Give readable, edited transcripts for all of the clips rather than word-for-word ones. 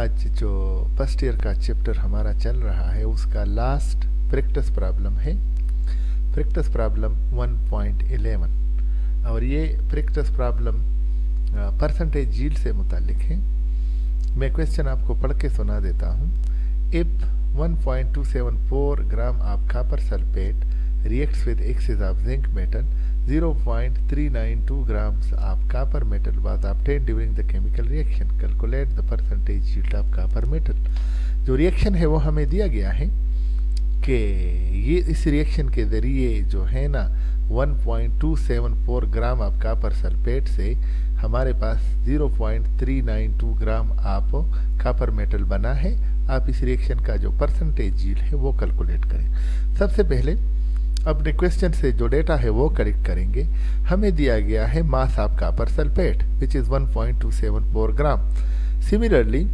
आज जो first year का चैप्टर हमारा चल रहा है उसका लास्ट प्रैक्टिस प्रॉब्लम है, प्रैक्टिस प्रॉब्लम 1.11 और ये प्रैक्टिस प्रॉब्लम परसेंटेज यील्ड से मुतालिक है। मैं क्वेश्चन आपको पढ़ के सुना देता हूँ। If 1.274 gram of copper sulphate reacts with excess of zinc metal, 0.392 grams of copper metal was obtained during the chemical reaction. Calculate the percentage yield of copper metal. जो रिएक्शन है वो हमें दिया गया है कि ये इस रिएक्शन के ज़रिए जो है ना 1.274 ग्राम ऑफ कॉपर सल्फेट से हमारे पास 0.392 ग्राम ऑफ कॉपर मेटल बना है। आप इस रिएक्शन का जो परसेंटेज यील्ड है वो कैलकुलेट करें। सबसे पहले अपने क्वेश्चन से जो डेटा है वो करेक्ट करेंगे। हमें दिया गया है mass of copper sulphate which is 1.274 gram. Similarly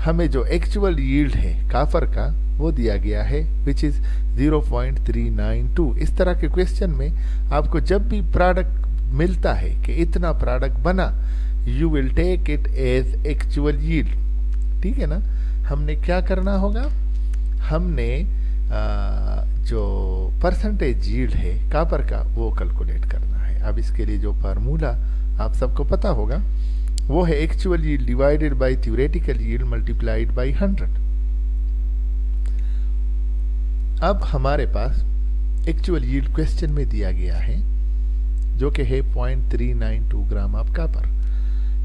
हमें जो एक्चुअल यील्ड है कॉपर का वो दिया गया है विच इज़ 0.392। इस तरह के क्वेश्चन में आपको जब भी प्रोडक्ट मिलता है कि इतना प्रोडक्ट बना, you will take it as actual yield. ठीक है ना। हमने क्या करना होगा, हमने जो परसेंटेज यील्ड है कॉपर का वो कैलकुलेट करना है। अब इसके लिए जो फार्मूला आप सबको पता होगा वो है actual yield divided by theoretical yield multiplied by 100। अब हमारे पास एक्चुअल यील्ड क्वेश्चन में दिया गया है जो कि है 0.392 ग्राम ऑफ कॉपर,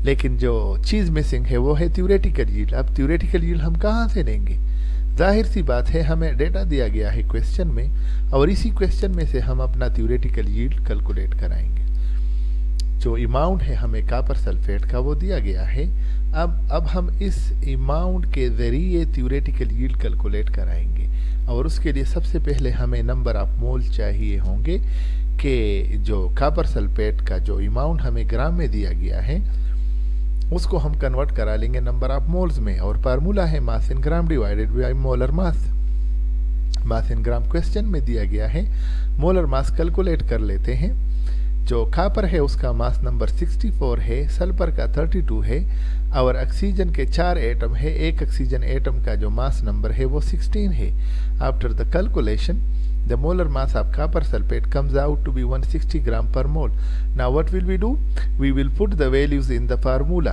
लेकिन जो चीज़ मिसिंग है वो है थ्योरेटिकल यील्ड। अब थ्योरेटिकल यील्ड हम कहाँ से लेंगे? जाहिर सी बात है हमें डेटा दिया गया है क्वेश्चन में और इसी क्वेश्चन में से हम अपना थ्योरेटिकल यील्ड कैलकुलेट कराएंगे। जो अमाउंट है हमें कॉपर सल्फेट का वो दिया गया है। अब हम इस अमाउंट के ज़रिए थ्योरेटिकल यील्ड कैलकुलेट कराएंगे और उसके लिए सबसे पहले हमें नंबर ऑफ मोल चाहिए होंगे कि जो कॉपर सल्फेट का जो अमाउंट हमें ग्राम में दिया गया है उसको हम कन्वर्ट करा लेंगे नंबर ऑफ मोल्स में और फार्मूला है mass in gram divided by molar mass. Mass in gram question में दिया गया है, मोलर मास कैलकुलेट कर लेते हैं। जो कॉपर है उसका मास नंबर 64 है, सल्फर का 32 है और ऑक्सीजन के 4 एटम है। एक ऑक्सीजन एटम का जो मास नंबर है वो 16 है। After the calculation the molar mass of copper sulfate comes out to be 160 gram per mole. Now what will we do? We will put the values in the formula.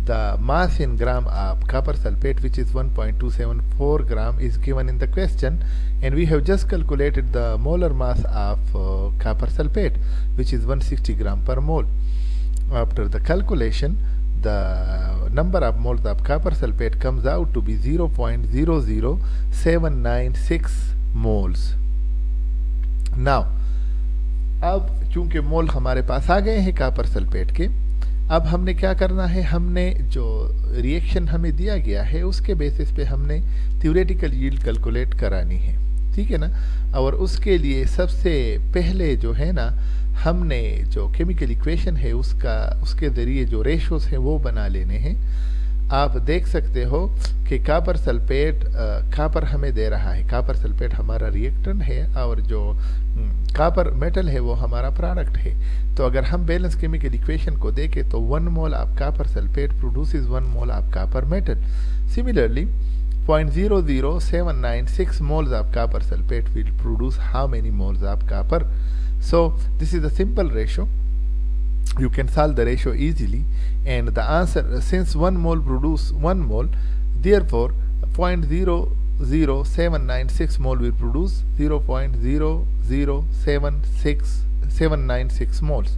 The mass in gram of copper sulfate which is 1.274 gram is given in the question and we have just calculated the molar mass of copper sulfate which is 160 gram per mole. After the calculation the number of moles of copper sulfate comes out to be 0.00796 moles. Now अब चूंकि मोल हमारे पास आ गए हैं copper sulphate के, अब हमने क्या करना है, हमने जो रिएक्शन हमें दिया गया है उसके बेसिस पे हमने थ्योरेटिकल यील्ड कैलकुलेट करानी है। ठीक है ना। और उसके लिए सबसे पहले जो है ना हमने जो केमिकल इक्वेशन है उसके ज़रिए जो रेशोस हैं वो बना लेने हैं। आप देख सकते हो कि कॉपर सल्फेट कॉपर हमें दे रहा है, कॉपर सल्फेट हमारा रिएक्टेंट है और जो कॉपर मेटल है वो हमारा प्रोडक्ट है। तो अगर हम बैलेंस केमिकल इक्वेशन को देखें तो 1 mole of copper sulphate produces 1 mole of copper metal. Similarly 0.00796 moles of copper sulfate will produce how many moles of copper? So this is a simple ratio. You can solve the ratio easily and the answer, since 1 mole produce 1 mole, therefore 0.00796 mole will produce 0.00796 moles।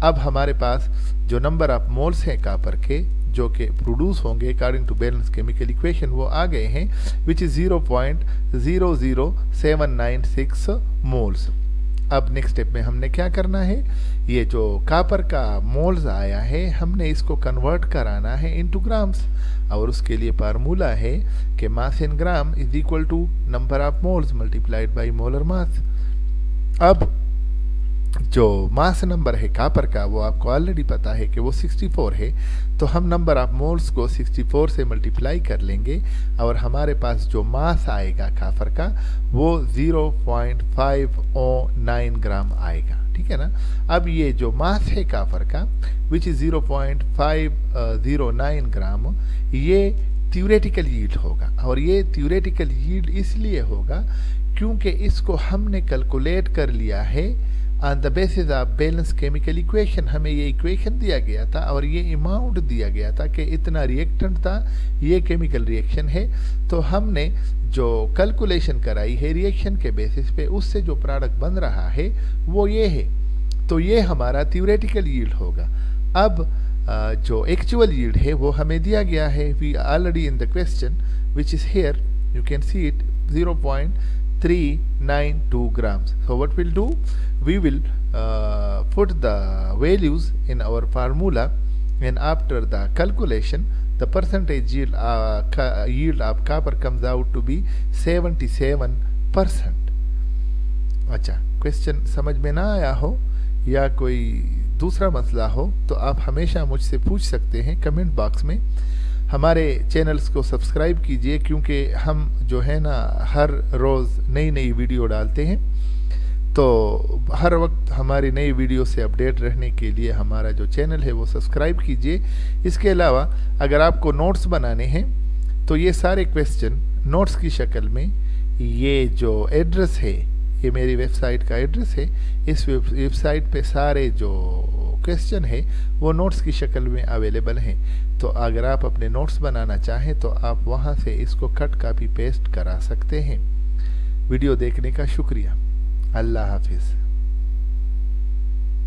अब हमारे पास जो number of moles हैं copper के जो कि produce होंगे according to balance chemical equation वो आ गए हैं विच इज 0.00796 मोल्स। अब नेक्स्ट स्टेप में हमने क्या करना है, ये जो कॉपर का मोल्स आया है हमने इसको कन्वर्ट कराना है इनटू ग्राम्स और उसके लिए फार्मूला है कि mass in gram is equal to number of moles multiplied by molar mass. अब जो मास नंबर है कॉपर का वो आपको ऑलरेडी पता है कि वो 64 है, तो हम नंबर ऑफ मोल्स को 64 से मल्टीप्लाई कर लेंगे और हमारे पास जो मास आएगा कॉपर का वो 0.509 ग्राम आएगा। ठीक है ना। अब ये जो मास है कॉपर का विच इज 0.509 ग्राम, ये थ्योरेटिकल यील्ड होगा, और ये थ्योरेटिकल यील्ड इसलिए होगा क्योंकि इसको हमने कैलकुलेट कर लिया है on the basis of balance chemical equation. हमें ये इक्वेशन दिया गया था और ये अमाउंट दिया गया था कि इतना रिएक्टेंट था, ये केमिकल रिएक्शन है, तो हमने जो कैलकुलेशन कराई है रिएक्शन के बेसिस पे, उससे जो प्रोडक्ट बन रहा है वो ये है, तो ये हमारा थ्योरेटिकल यील्ड होगा। अब जो एक्चुअल यील्ड है वो हमें दिया गया है, we already in the question which is here, you can see it 0.392 grams. So what we'll do, we will put the values in our formula, and after the calculation the percentage yield of copper comes out to be 77%. अच्छा, question समझ में ना आया हो या कोई दूसरा मसला हो तो आप हमेशा मुझसे पूछ सकते हैं कमेंट बॉक्स में। हमारे चैनल्स को सब्सक्राइब कीजिए, क्योंकि हम जो है ना हर रोज़ नई नई वीडियो डालते हैं, तो हर वक्त हमारी नई वीडियो से अपडेट रहने के लिए हमारा जो चैनल है वो सब्सक्राइब कीजिए। इसके अलावा अगर आपको नोट्स बनाने हैं तो ये सारे क्वेश्चन नोट्स की शक्ल में, ये जो एड्रेस है, ये मेरी वेबसाइट का एड्रेस है, इस वेबसाइट पे सारे जो क्वेश्चन है वो नोट्स की शक्ल में अवेलेबल हैं। तो अगर आप अपने नोट्स बनाना चाहें तो आप वहाँ से इसको कट कॉपी पेस्ट करा सकते हैं। वीडियो देखने का शुक्रिया। अल्लाह हाफिज़।